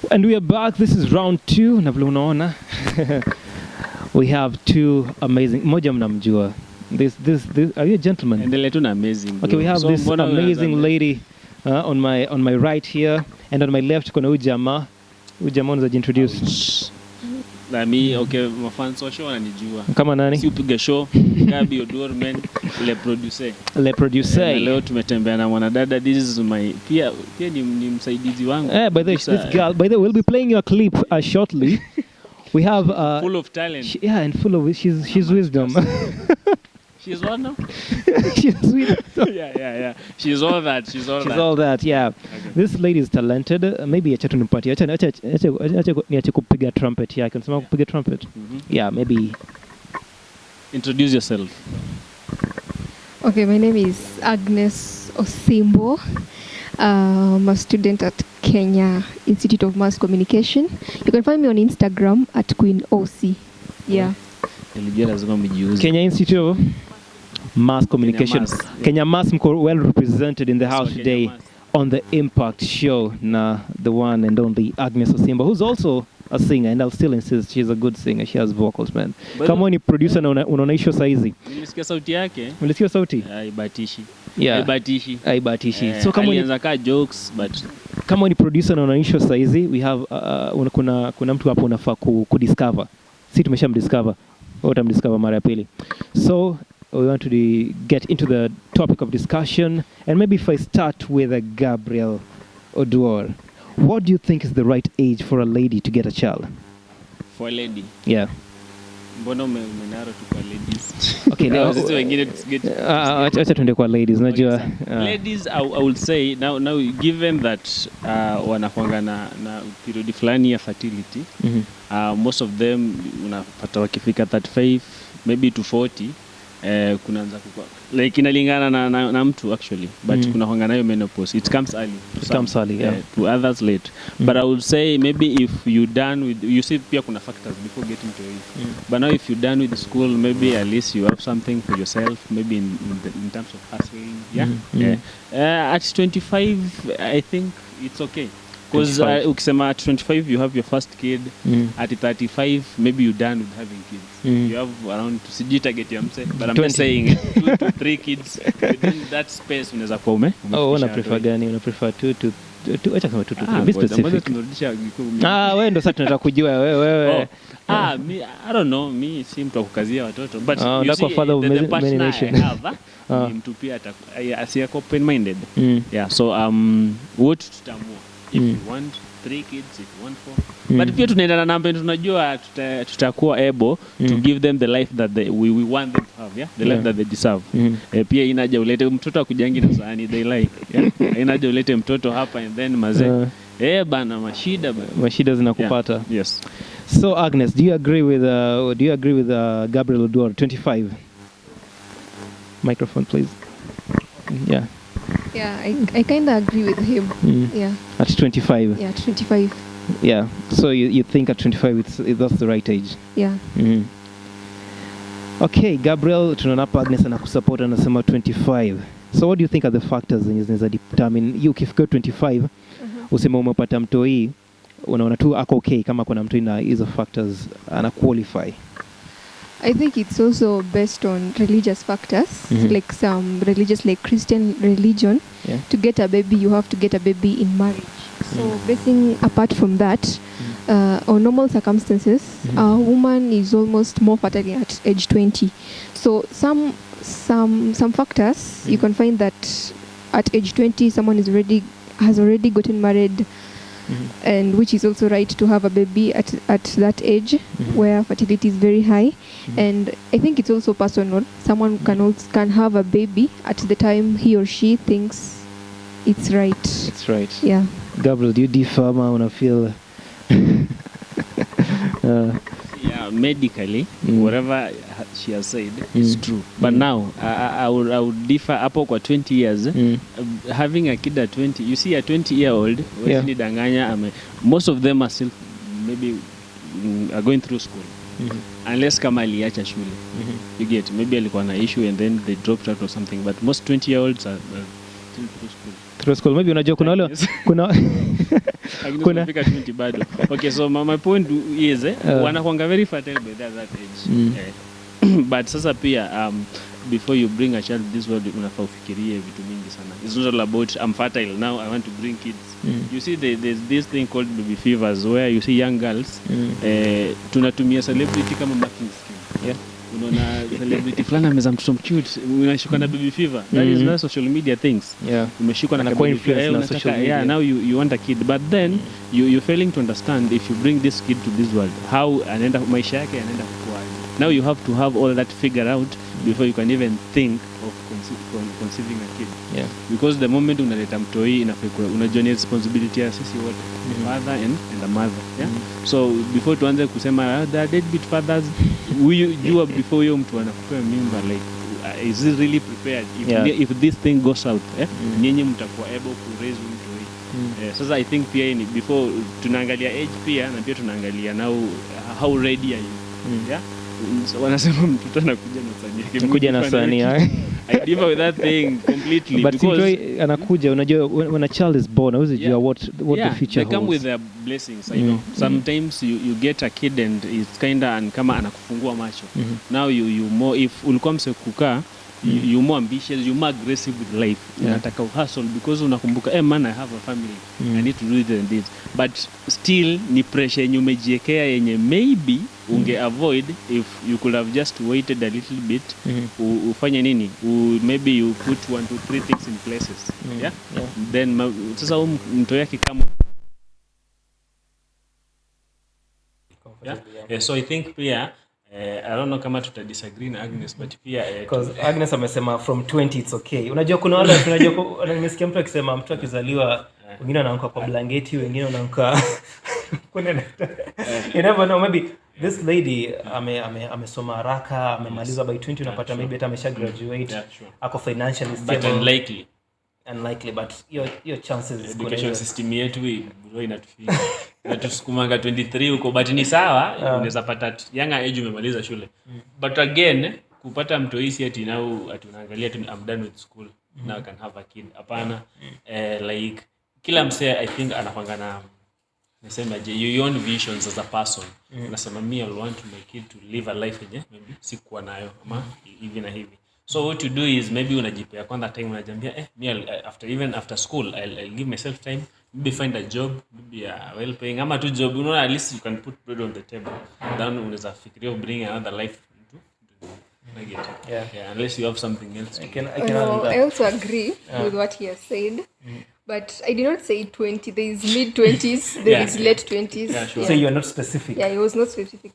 And we are back. This is round 2. Na vile unaona we have two amazing. Moja mnamjua. This are you a gentleman? And the amazing. Bro. Okay, we have so this amazing lady on my right here, and on my left kuna Ujama. Ujama unaweza introduce. Na mi okay, mafans wa show wananijua. Kama nani? Si upiga show, Gabi Odorman, le producer. Le producer. Leo tumetembea na mwanadada. This is my pia ni msaidizi wangu. By the way, this girl, by the way, we'll be playing your clip shortly. We have full of talent. And full of she's wisdom. She's what now? She's sweet. Yeah. She's all that. She's all that. Yeah. Okay. This lady is talented. Maybe acha tunipatie. Acha niache kupiga trumpet yake. Unasema kupiga trumpet? Yeah, maybe. Introduce yourself. Okay, my name is Agnes Osimbo. I'm a student at Kenya Institute of Mass Communication. You can find me on Instagram at Queen OC. Yeah. Kenya Institute of Mass Communication. Kenya Mass well represented in the house today on the Impact Show. The one and only Agnes Osimbo, who's also a singer, and I'll still insist she's a good singer. She has vocals, man. Kama ni producer na unaonaisho saizi. Nilisikia sauti yake. Ulisikia sauti? Haibatishi. Yeah. Haibatishi. So kama alianza ka jokes but kama ni producer na unaonaisho saizi, we have kuna mtu hapo unafaa kudiscover. Si tumeshamdiscover. Utamdiscover mara ya pili. So we want to get into the topic of discussion, and maybe if I start with Gabriel Oduor, what do you think is the right age for a lady to get a child? For a lady? Yeah. Mbona umenaro tu kwa ladies? Okay, now sisi wengine acha tuende kwa ladies. Unajua ladies, I would say now given that wanakuanga na period fulani ya fertility, most of them unapata wakifika 35 maybe to 40 kunaanza kukua like inalingana na mtu actually, but kuna huanga nayo menopause. It comes early, yeah. To others late. But I would say maybe if you done with, you see pia kuna factors before getting to it. But now if you done with school, maybe at least you have something for yourself, maybe in terms of hustling. At 25 I think it's okay. Because ukisema at 25 you have your first kid, at 35 maybe you're done with having kids. You have around sijui target ya mse, but I'm just saying 2 to 3 kids within that space unaweza kuwa una prefer gani? Una prefer 2 to acha kama 2 to 3 be specific. Wewe ndo sasa tunataka kujua wewe. I don't know, me si mtu akukazia watoto, but you see the partner I have ni mtu pia asiye open minded. Yeah, so what tutamua if you want 3 kids, if you want 4. But pia tunaendana na ambaye tunajua tutakuwa able to give them the life that we want them to have, yeah? The life that they deserve. Pia inaja ulete mtoto akujangi na sahani they like, yeah? Inaja ulete mtoto hapa and then mazee. Bana mashida zinakupata. Yeah. Yes. So Agnes, do you agree with Gabriel Oduor, 25? Microphone please. Yeah. Yeah, I kind of agree with him. Yeah. At 25? Yeah, 25. Yeah. So you think at 25 that's the right age? Yeah. Okay, Gabriel, tunaona hapa Agnes anakusupport anasema 25. So what do you think are the factors zinaweza determine you ukifika 25 useme umepata mtoi unaona tu ako okay kama kuna mtoi na hizo factors ana qualify? I think it's also based on religious factors, like some religious, like Christian religion. Yeah. To get a baby, you have to get a baby in marriage. So basing apart from that, on normal circumstances, a woman is almost more fertile at age 20. So some factors, you can find that at age 20, someone has already gotten married, and which is also right to have a baby at that age where fertility is very high. And I think it's also personal. Someone can have a baby at the time he or she thinks it's right. It's right. Yeah. Gabriel, do you differ or feel? Yeah, medically, whatever she has said is true. But now, I would differ hapo kwa 20 years. Having a kid at 20, you see a 20-year-old, most of them are still maybe are going through school. Unless kama aliacha shule. You get, maybe alikuwa na issue and then they dropped out or something. But most 20-year-olds are still through school. Through school. Maybe unajua kuna wale Agnes umefika 20 bado. Okay, so my point is wanakuanga very fertile by that age. But sasa pia before you bring a child this world unafaa ufikirie vitu mingi sana. It's not all about I'm fertile now I want to bring kids. You see there's this thing called baby fevers where you see young girls tunatumia celebrity kama marking scheme. Yeah. Unaona celebrity fulani ameza mtoto cute unashikwa na baby fever. That is not social media things. Yeah. Umeshikwa na influence na social media. Yeah, now you want a kid but then you're failing to understand if you bring this kid to this world how anaenda maisha yake yanaenda kukua. Now you have to have all that figured out before you can even think of conceiving a kid. Yeah. Because the moment unaleta mtoi inafika unajua responsibility ya sisi wote, the father and the mother. Yeah. So before tuanze kusema the deadbeat fathers, you before huyo mtu anakupea mimba like is he really prepared if this thing goes out? Nyinyi mtakuwa able to raise mtoi. Sasa I think pia ni before tunaangalia age pia na pia tunaangalia now how ready are you? Yeah. So wanasema mtoto anakuja na sahani yake. I differ with that thing completely but because anakuja unajua when a child is born unajua what the future holds. They come with their blessings. I know sometimes you get a kid and it's kinda kama anakufungua macho. Now you more if ulikuwa msekukaa you more ambitious, you more aggressive with life. Unataka hustle because unakumbuka man I have a family. I need to do this and this. But still ni pressure yenye umejiwekea yenye maybe unge avoid if you could have just waited a little bit. Ufanye nini? Maybe you put 1 2 3 things in places. Yeah? Then sasa mtu yake kama so I think pia I don't know kama disagree na Agnes but pia because Agnes amesema from 20 it's okay. Unajua kuna wale tunajua nimesikia mtu akisema mtu akizaliwa wengine wanaanguka kwa blanketi wengine wanaanguka kuna you never know maybe this lady amesoma haraka amemaliza by 20 unapata maybe hata amesha graduate ako financially stable but unlikely but your chances education system yetu bro inatufika natusukumanga 23 huko but ni sawa unaweza pata younger age umemaliza shule but again kupata mtoisi ati now atunaangalia tu I'm done with school now I can have a kid hapana like kila msee I think anapanga na nasema je your own visions as a person unasema me I want my kid to live a life maybe sikuwa nayo ama hivi na hivi. So what you do is maybe unajipea kwanza time unajambia me after school I'll give myself time maybe find a job maybe a well paying ama tu job at least you can put bread on the table then unaweza fikiria bring another life into negative. Yeah, unless you have something else. I also agree with what he has said. But I did not say 20. There is mid-20s, there is late 20s. Yeah, sure. So you are not specific. Yeah, it was not specific.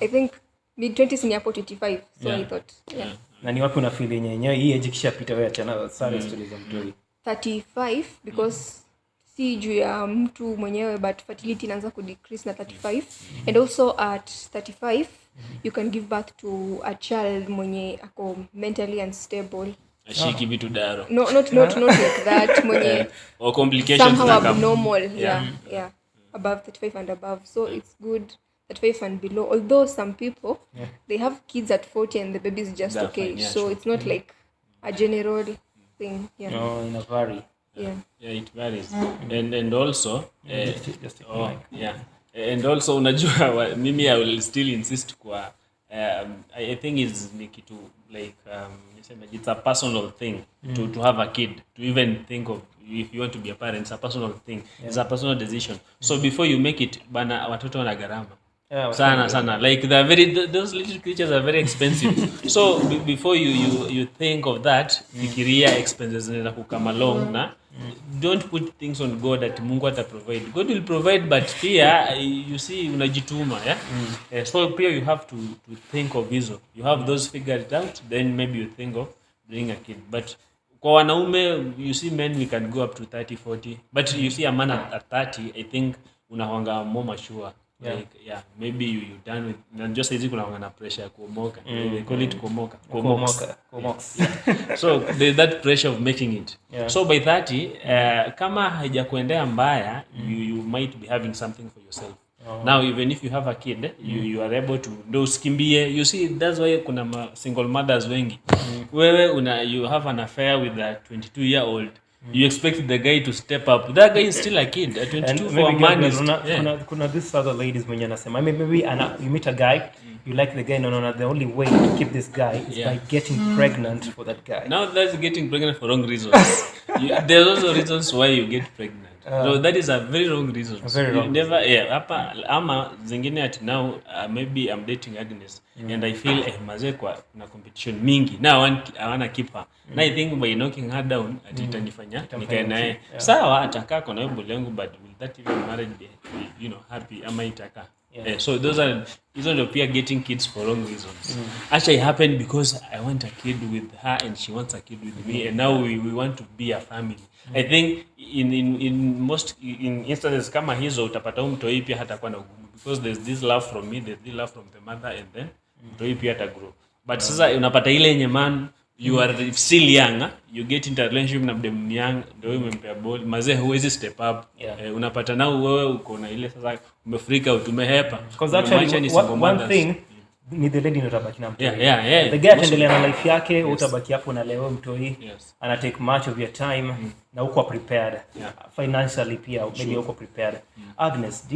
I think mid-20s ni hapo 25. So I thought, na ni wapi una feel yenyewe hii age kishapita wewe achana sana stories za mtoi 35 because si juu ya mtu mwenyewe but fertility inaanza ku decrease na 35 and also at 35 you can give birth to a child mwenye ako mentally unstable. Ashiki vitu daro. Not like that mwenye or complications somehow abnormal. Yeah. Above 35 and above. So it's good 35 and below, although some people they have kids at 40 and the baby is just okay. So sure. It's not like a general thing. No, in a vary. Yeah, it varies. And also and also unajua mimi I will still insist kwa I think is ni kitu like it's a personal thing to have a kid, to even think of if you want to be a parent. It's a personal thing. It's a personal decision. So before you make it bana watoto wana gharama sana like those little creatures are very expensive. So before you think of that fikiria expenses zinaenda kukama along na don't put things on God that Mungu ata provide. God will provide but pia you see unajituma so pia you have to think of hizo. You have those figured out then maybe you think of bringing a kid. But kwa wanaume you see men we can go up to 30 40 but you see a man at 30 I think unahanga more mature. Like, maybe you done with na just hizi kuna wanga na pressure ya kuomoka. They call it kuomoka. So there's that pressure of making it. So by 30 kama haijakuendea mbaya you might be having something for yourself. Now even if you have a kid you are able to do skimbie. You see that's why kuna single mothers wengi. Wewe you have an affair with a 22-year-old You expect the guy to step up. That guy is still a kid. At 22 for a man is... kuna this other ladies mwenye anasema, I mean, maybe you meet a guy, you like the guy, no, the only way to keep this guy is by getting pregnant for that guy. Now that's getting pregnant for wrong reasons. There's also reasons why you get pregnant. So that is a very wrong reason. Never, hapa ama zingine at now maybe I'm dating Agnes and I feel maze kwa na competition mingi. Now I wanna keep her. And I think by knocking her down itanifanya nikae naye. Sawa atakaa kwa nayo bolengo, but will that even marriage be, happy ama itaka? So those are pia getting kids for wrong reasons. Actually happened because I want a kid with her and she wants a kid with me, and now we want to be a family. I think in most instances kama hizo utapata mtoi pia hatakuwa na ugumu, because there's this love from me, there's this love from the mother, and then mtoi pia ata grow. But sasa unapata ile yenye man you are still young, you get into a relationship na mdem young, ndio umempea ball mazee, huwezi step up. Unapata nao wewe uko na ile sasa umefrika utumehepa, because actually one thing ni the lady utabaki na mtoi. The guy ataendelea na life yake, utabaki hapo na leo mtoi ana take much of your time na uko prepared financially pia, maybe uko prepared. Agnes,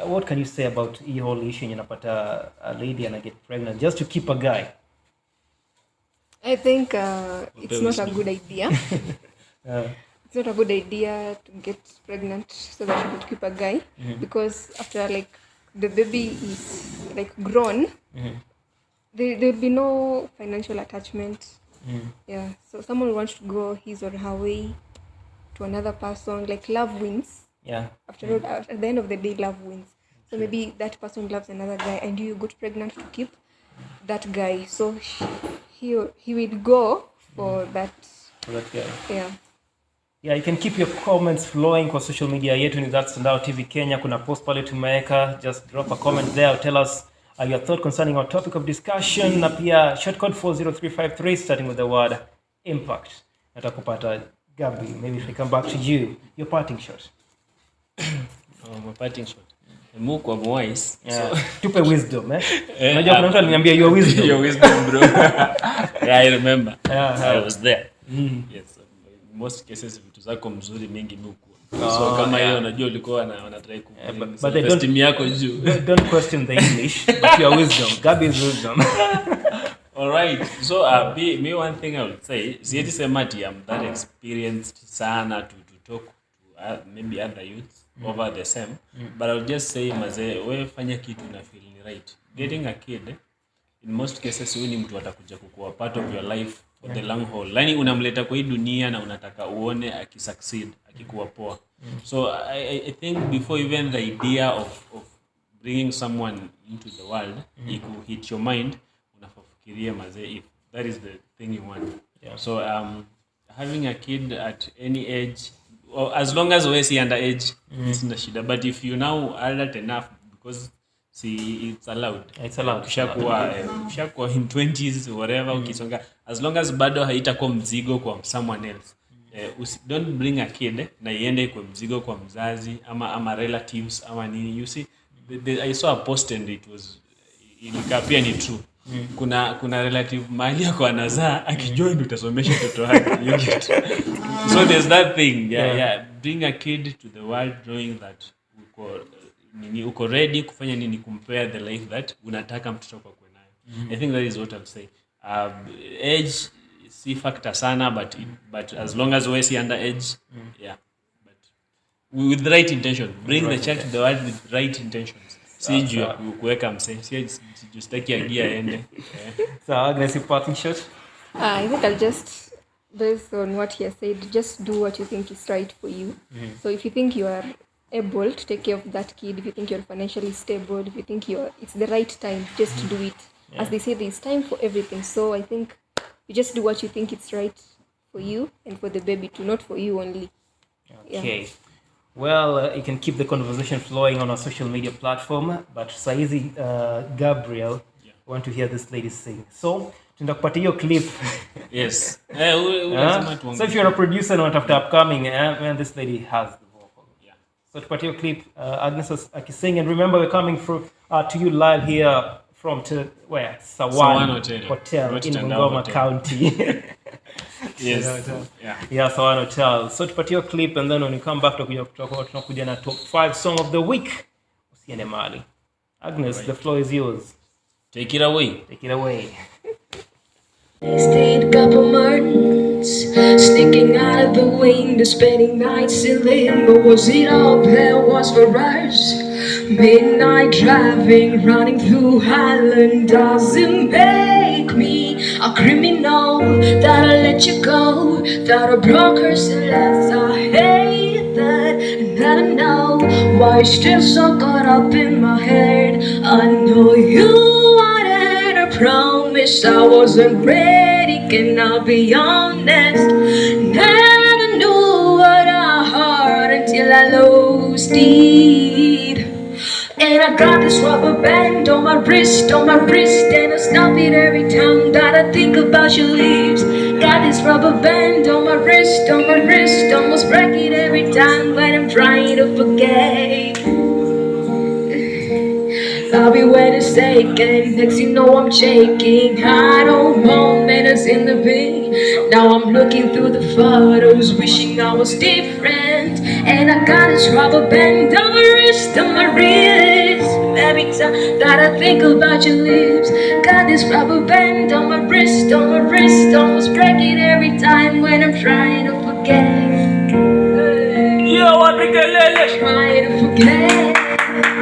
what can you say about the whole issue unapata a lady and get pregnant just to keep a guy? I think it's not a good idea. It's not a good idea to get pregnant so that you could keep a guy, because after like the baby is like grown, there will be no financial attachment. So someone wants to go his or her way to another person, like love wins. After all, at the end of the day, love wins. So maybe that person loves another guy and you got pregnant to keep that guy. So he will go for that guy. You can keep your comments flowing kwa social media yetu ni That's Standout TV Kenya. Kuna post pale tumeweka, just drop a comment there or tell us your thought concerning our topic of discussion, na pia short code 40353 starting with the word impact. Natakupata Gabi, maybe if we come back to you, your parting shot. My parting shot. Muko wise. Tupe wisdom, Unajua kuna mtu aliniambia your wisdom. Your wisdom, bro. I remember. I was there. Yes. Most cases vitu zako mzuri mingi muko. So kama hiyo unajua ulikuwa wana try ku team yako juu. Don't question the English, but your wisdom. Gabi's wisdom. All right. So me one thing I would say, sieti sema ati I'm that experienced sana to talk to maybe other youths over the same, but I'll just say mazee, wewe fanya kitu na feel ni right. Getting a kid in most cases wewe ni mtu atakuja kukuwa part of your life for the long haul. Yaani unamleta kwa hii dunia na unataka uone akisucceed, akikuwa poa. So I think before even the idea of bringing someone into the world, it will hit your mind, unafikiria mazee if that is the thing you want. So having a kid at any age, or as long as wewe si underage, it's not shida. But if you now adult enough, because it's allowed. Ukishakuwa in 20s whatever, ukisonga, as long as bado haitakuwa mzigo kwa someone else. Don't bring a kid na iende kwa mzigo kwa mzazi ama relatives ama nini. You see, I saw a post and it was ilikapia ni true. Kuna relative mahali yako anazaa akijoin utasomesha mtoto wake. So there's that thing. Bring a kid to the world knowing that uko ready kufanya nini, compare the life that unataka mtoto wako kuwe nayo. I think that is what I'll say. Age si factor sana, but as long as we see under age, but with the right intention, bring the child to the world with right intentions. Si juu kuweka mse, si just agia ende. So Agnes, parting shot. I think I'll just, based on what he has said, just do what you think is right for you. So if you think you are able to take care of that kid, if you think you're financially stable, if you think it's the right time, just do it. As they say, there's time for everything. So I think you just do what you think it's right for you and for the baby too, not for you only. Okay. Well, you can keep the conversation flowing on our social media platform, but saizi Gabriel, want to hear this lady sing. So, tunakupata hiyo clip. Yes. So if you're a producer and want to upcoming, man, this lady has the vocal. So tupata hiyo clip, Agnes akising, and remember we're coming to you live here from where? Sawan Hotel in Bungoma County. Yes. Hotel. Yeah. Yeah, Savannah Hotel. So tupatie hiyo clip and then when we come back tunakuja na top 5 song of the week. Usiende mahali. Agnes, the floor is yours. Take it away. Take it away. Stayed couple months, sneaking out of the window, spending nights in limbo. Was it all there was for us? Midnight driving, running through Highland doesn't make me a criminal. That I let you go, that I broke her so left. I hate that, and I don't know why you're still so caught up in my head. I know you wanted a promise, I wasn't ready, can I be honest? Never knew what I heard until I lost it. And I got this rubber band on my wrist, and I snap it every time that I think about your lips. Got this rubber band on my wrist, almost break it every time when I'm trying to forget. I'll be when it's taken, next you know I'm shaking. I don't want manners in the bed. Now I'm looking through the photos, wishing I was different. And I got this rubber band on my wrist, every time that I think about your lips. Got this rubber band on my wrist, almost break it every time when I'm trying to forget. Yo, Trying to forget.